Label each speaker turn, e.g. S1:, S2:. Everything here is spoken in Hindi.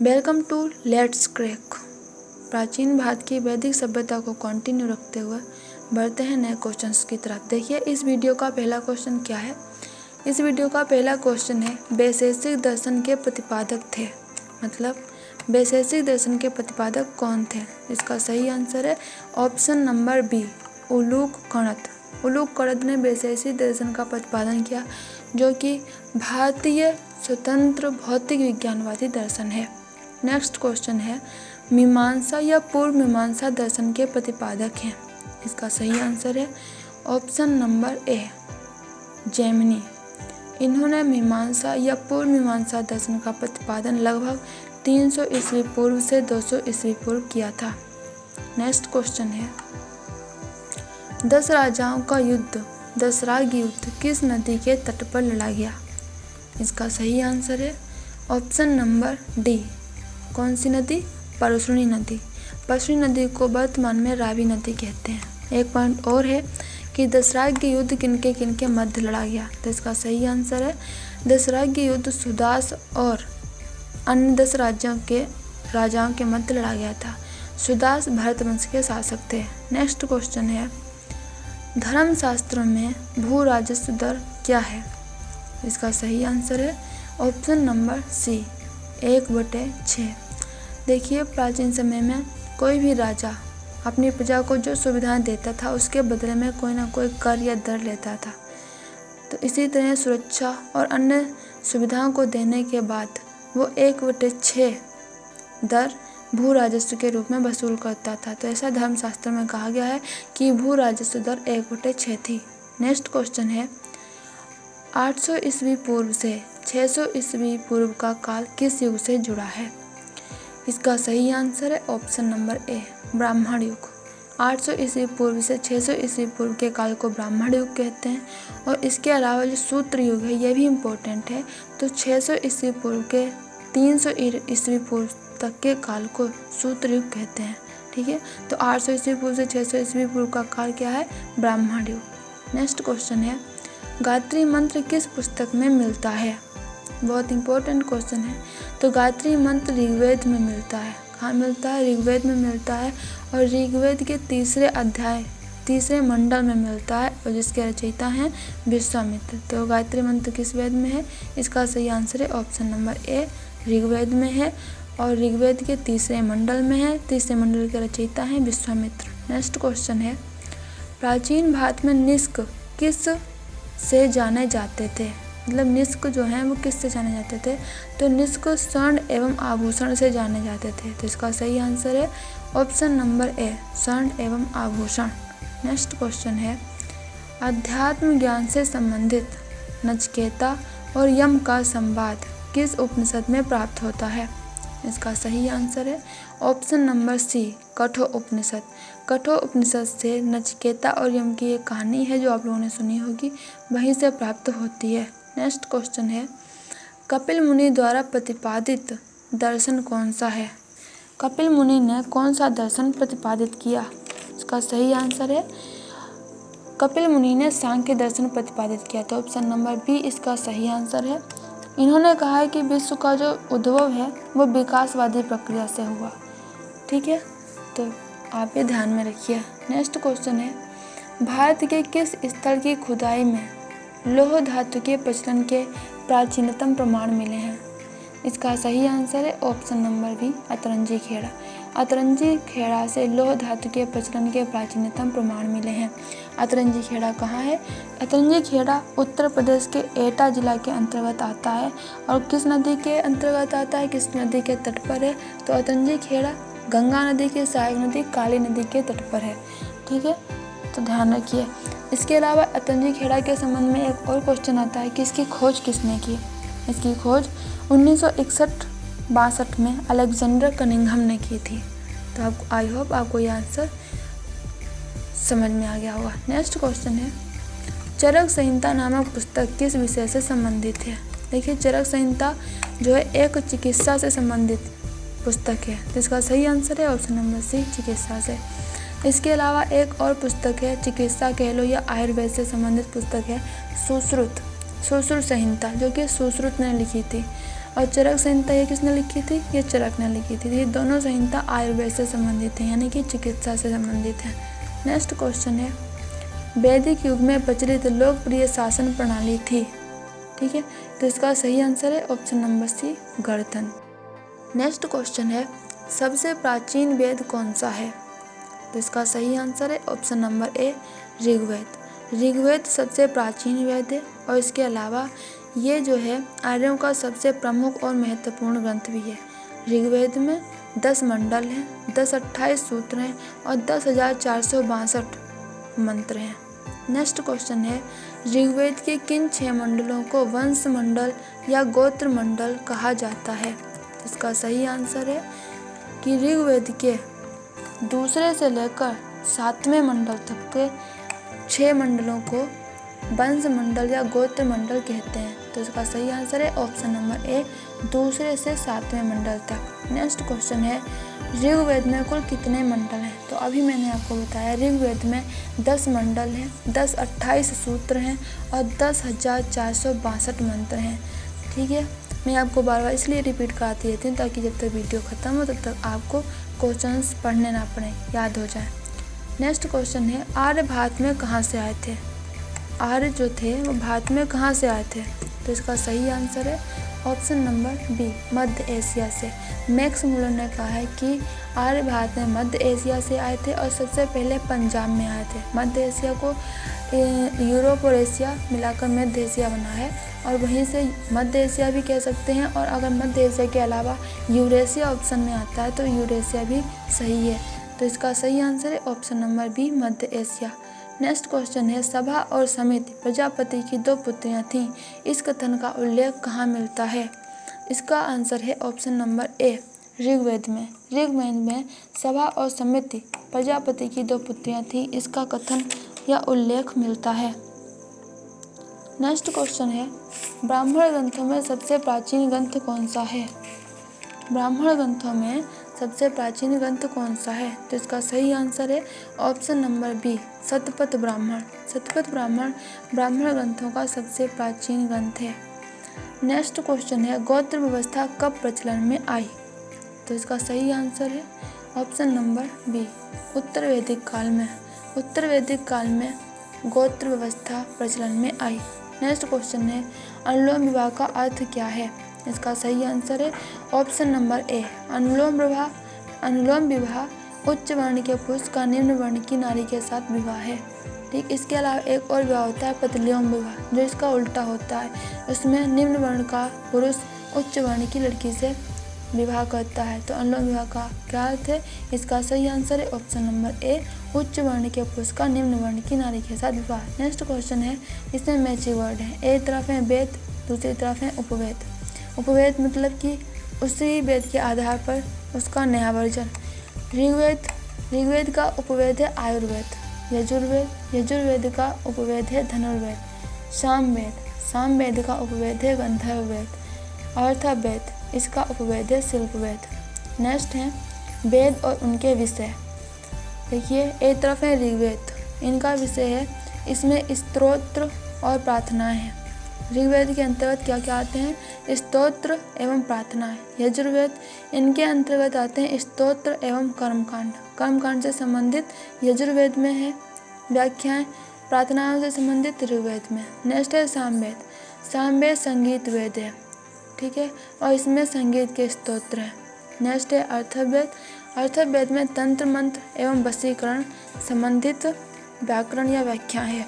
S1: Welcome to let's crack. प्राचीन भारत की वैदिक सभ्यता को कंटिन्यू रखते हुए बढ़ते हैं नए क्वेश्चंस की तरफ। देखिए इस वीडियो का पहला क्वेश्चन क्या है। इस वीडियो का पहला क्वेश्चन है वैशेषिक दर्शन के प्रतिपादक थे, मतलब वैशेषिक दर्शन के प्रतिपादक कौन थे। इसका सही आंसर है option number B, Uluka कणत। Uluka कणत ने वैशेषिक दर्शन का प्रतिपादन किया, जो कि भारतीय स्वतंत्र भौतिक विज्ञानवादी दर्शन है। नेक्स्ट क्वेश्चन है मीमांसा या पूर्व मीमांसा दर्शन के प्रतिपादक हैं। इसका सही आंसर है ऑप्शन नंबर ए, जैमिनी। इन्होंने मीमांसा या पूर्व मीमांसा दर्शन का प्रतिपादन लगभग 300 ईस्वी पूर्व से 200 ईस्वी पूर्व किया था। नेक्स्ट क्वेश्चन है 10 राजाओं का युद्ध, दसराग युद्ध किस नदी के तट पर लड़ा गया। इसका सही आंसर है ऑप्शन नंबर डी, कौन सी नदी, परशुनी नदी। परशुनी नदी को वर्तमान में रावी नदी कहते हैं। एक पॉइंट और है कि दसराग युद्ध किनके मध्य लड़ा गया, तो इसका सही आंसर है दसराग युद्ध सुदास और अन्य 10 राजाओं के मध्य लड़ा गया था। सुदास भरत वंश के शासक थे। नेक्स्ट क्वेश्चन है धर्मशास्त्र में भू राजस्व दर क्या है। इसका सही आंसर है ऑप्शन नंबर सी, 1/6। देखिए प्राचीन समय में कोई भी राजा अपनी प्रजा को जो सुविधाएं देता था उसके बदले में कोई ना कोई कर या दर लेता था। तो इसी तरह सुरक्षा और अन्य सुविधाओं को देने के बाद वो 1/6 दर भू राजस्व के रूप में वसूल करता था। तो ऐसा धर्मशास्त्र में कहा गया है कि भू राजस्व दर 1/6 थी। नेक्स्ट क्वेश्चन है 800 ईस्वी पूर्व से 600 ईस्वी पूर्व का काल किस युग से जुड़ा है। इसका सही आंसर है ऑप्शन नंबर ए, ब्राह्मण युग। 800 ईस्वी पूर्व से 600 ईस्वी पूर्व के काल को ब्राह्मण युग कहते हैं। और इसके अलावा जो सूत्र युग है यह भी इम्पोर्टेंट है। तो 600 ईस्वी पूर्व के 300 ईस्वी पूर्व तक के काल को सूत्र युग कहते हैं। ठीक है, तो 800 ईस्वी पूर्व से 600 ईस्वी पूर्व का काल क्या है, ब्राह्मण युग। नेक्स्ट क्वेश्चन है गायत्री मंत्र किस पुस्तक में मिलता है। बहुत इंपॉर्टेंट क्वेश्चन है। तो गायत्री मंत्र ऋग्वेद में मिलता है। कहाँ मिलता है, ऋग्वेद में मिलता है। और ऋग्वेद के 3रे अध्याय 3रे मंडल में मिलता है और जिसके रचयिता हैं विश्वामित्र। तो गायत्री मंत्र किस वेद में है, इसका सही आंसर है ऑप्शन नंबर ए, ऋग्वेद में है और ऋग्वेद के 3रे मंडल में है। 3रे मंडल के रचयिता हैं विश्वामित्र। नेक्स्ट क्वेश्चन है प्राचीन भारत में निष्क किस से जाने जाते थे, मतलब निष्क जो हैं वो किस से जाने जाते थे। तो निष्क स्वर्ण एवं आभूषण से जाने जाते थे। तो इसका सही आंसर है ऑप्शन नंबर ए, स्वर्ण एवं आभूषण। नेक्स्ट क्वेश्चन है अध्यात्म ज्ञान से संबंधित नचिकेता और यम का संवाद किस उपनिषद में प्राप्त होता है। इसका सही आंसर है ऑप्शन नंबर सी, कठोर उपनिषद। कठोर उपनिषद से नचिकेता और यम की एक कहानी है जो आप लोगों ने सुनी होगी, वहीं से प्राप्त होती है। नेक्स्ट क्वेश्चन है कपिल मुनि द्वारा प्रतिपादित दर्शन कौन सा है। कपिल मुनि ने कौन सा दर्शन प्रतिपादित किया। इसका सही आंसर है कपिल मुनि ने सांख्य दर्शन प्रतिपादित किया। तो ऑप्शन नंबर बी इसका सही आंसर है। इन्होंने कहा है कि विश्व का जो उद्भव है वो विकासवादी प्रक्रिया से हुआ। ठीक है, तो आप ये ध्यान में रखिए। नेक्स्ट क्वेश्चन है भारत के किस स्थल की खुदाई में लौह धातु के प्रचलन के प्राचीनतम प्रमाण मिले हैं। इसका सही आंसर है option number B, Atranji Khera. Atranji Khera से लौह धातु के प्रचलन के प्राचीनतम प्रमाण मिले हैं। अतरंजी खेड़ा कहाँ है, अतरंजी खेड़ा उत्तर प्रदेश के एटा जिला के अंतर्गत आता है। और किस नदी के अंतर्गत आता है, किस नदी के तट पर है। तो अतरंजी खेड़ा गंगा नदी के सहायक नदी काली नदी के तट पर है। ठीक है, तो ध्यान रखिए। इसके अलावा अतरंजी खेड़ा के संबंध में एक और क्वेश्चन आता है कि इसकी खोज किसने की। इसकी खोज 1961-62 में अलेक्जेंडर कनिंघम ने की थी। तो आपको आई होप आपको ये आंसर समझ में आ गया होगा। नेक्स्ट क्वेश्चन है चरक संहिता नामक पुस्तक किस विषय से संबंधित है। देखिए चरक संहिता जो है एक चिकित्सा से संबंधित पुस्तक है। तो इसका सही आंसर है ऑप्शन नंबर सी, चिकित्सा से। इसके अलावा एक और पुस्तक है चिकित्सा कह लो या आयुर्वेद से संबंधित पुस्तक है सुश्रुत संहिता, जो कि सुश्रुत ने लिखी थी। और चरक संहिता ये किसने लिखी थी? ये चरक ने लिखी थी। ये दोनों संहिता आयुर्वेद से संबंधित हैं, यानी कि चिकित्सा से संबंधित हैं। नेक्स्ट क्वेश्चन है, वैदिक युग में प्रचलित लोकप्रिय शासन प्रणाली थी। ठीक है, तो इसका सही आंसर है ऑप्शन नंबर सी, गणतंत्र। नेक्स्ट क्वेश्चन है, सबसे प्राचीन वेद कौन सा है? तो इसका सही आंसर है option number A, Rigveda. Rigveda सबसे प्राचीन वेद है और इसके अलावा ये जो है आर्यों का सबसे प्रमुख और महत्वपूर्ण ग्रंथ भी है। ऋग्वेद में 10 मंडल हैं, 10-28 सूत्र हैं और 10,462 मंत्र हैं। नेक्स्ट क्वेश्चन है, ऋग्वेद के किन 6 मंडलों को वंश मंडल या गोत्र मंडल कहा जाता है? तो इसका सही आंसर है कि ऋग्वेद के दूसरे से लेकर 7वें मंडल तक के 6 मंडलों को वंश मंडल या गोत्र मंडल कहते हैं। तो इसका सही आंसर है ऑप्शन नंबर ए, दूसरे से 7वें मंडल तक। नेक्स्ट क्वेश्चन है, ऋग्वेद में कुल कितने मंडल हैं? तो अभी मैंने आपको बताया ऋग्वेद में 10 मंडल हैं, 10-28 सूत्र हैं और 10,462 मंत्र हैं। ठीक है, मैं आपको बार बार इसलिए रिपीट कराती रहती हूँ ताकि जब तक वीडियो ख़त्म हो तब तक आपको क्वेश्चंस पढ़ने ना पड़े, याद हो जाए। नेक्स्ट क्वेश्चन है, आर्य भारत में कहाँ से आए थे? आर्य जो थे वो भारत में कहाँ से आए थे? तो इसका सही आंसर है ऑप्शन नंबर बी, मध्य एशिया से। मैक्स मुलर ने कहा है कि आर्य भारत में मध्य एशिया से आए थे और सबसे पहले पंजाब में आए थे। मध्य एशिया को यूरोप और एशिया मिलाकर मध्य एशिया बना है और वहीं से मध्य एशिया भी कह सकते हैं। और अगर मध्य एशिया के अलावा यूरेशिया ऑप्शन में आता है तो यूरेशिया भी सही है। तो इसका सही आंसर है ऑप्शन नंबर बी, मध्य एशिया। नेक्स्ट क्वेश्चन है, सभा और समिति प्रजापति की 2 पुत्रियां थीं। इस कथन का उल्लेख कहाँ मिलता है? इसका आंसर है ऑप्शन नंबर ए, ऋग्वेद में। ऋग्वेद में सभा और समिति प्रजापति की 2 पुत्रियां थीं, इसका कथन या उल्लेख मिलता है। नेक्स्ट क्वेश्चन है, ब्राह्मण ग्रंथों में सबसे प्राचीन ग्रंथ कौन सा है? ब्राह्मण ग्रंथों में सबसे प्राचीन ग्रंथ कौन सा है? तो इसका सही आंसर है option number B, Shatapatha Brahmana. Shatapatha Brahmana ब्राह्मण ग्रंथों का सबसे प्राचीन ग्रंथ है। नेक्स्ट क्वेश्चन है, गोत्र व्यवस्था कब प्रचलन में आई? तो इसका सही आंसर है ऑप्शन नंबर बी, उत्तर वैदिक काल में। उत्तर वैदिक काल में गोत्र व्यवस्था प्रचलन में आई। नेक्स्ट क्वेश्चन है, अनुलोम विवाह का अर्थ क्या है? इसका सही आंसर है ऑप्शन नंबर ए, अनुलोम विवाह उच्च वर्ण के पुरुष का निम्न वर्ण की नारी के साथ विवाह है। ठीक, इसके अलावा एक और विवाह होता है पतलियोम विवाह, जो इसका उल्टा होता है। उसमें निम्न वर्ण का पुरुष उच्च वर्ण की लड़की से विवाह करता है। तो अनुलोम विवाह का क्या अर्थ है? इसका सही आंसर है ऑप्शन नंबर ए, उच्च वर्ण के पुरुष का निम्न वर्ण की नारी के साथ विवाह। नेक्स्ट क्वेश्चन है, इसमें मैचिंग वर्ड है। एक तरफ है वेद, दूसरी तरफ है उपवेद। उपवेद मतलब कि उसी वेद के आधार पर उसका नया वर्जन। ऋग्वेद का उपवेद है आयुर्वेद। यजुर्वेद का उपवेद है धनुर्वेद। सामवेद का उपवेद है गंधर्ववेद। अर्थवेद इसका उपवेद है शिल्पवेद। नेक्स्ट है वेद और उनके विषय। देखिए, एक तरफ है ऋग्वेद, इनका विषय है, इसमें स्तोत्र और प्रार्थनाएं हैं। ऋग्वेद के अंतर्गत क्या क्या आते हैं? स्तोत्र एवं प्रार्थनाएं। यजुर्वेद, इनके अंतर्गत आते हैं स्तोत्र एवं कर्मकांड। कर्मकांड से संबंधित यजुर्वेद में है व्याख्याएं, प्रार्थनाओं से संबंधित ऋग्वेद में। नेक्स्ट है सामवेद संगीत वेद है, ठीक है, और इसमें संगीत के स्तोत्र हैं। नेक्स्ट है अर्थवेद में तंत्र मंत्र एवं वशीकरण संबंधित व्याकरण या व्याख्या है।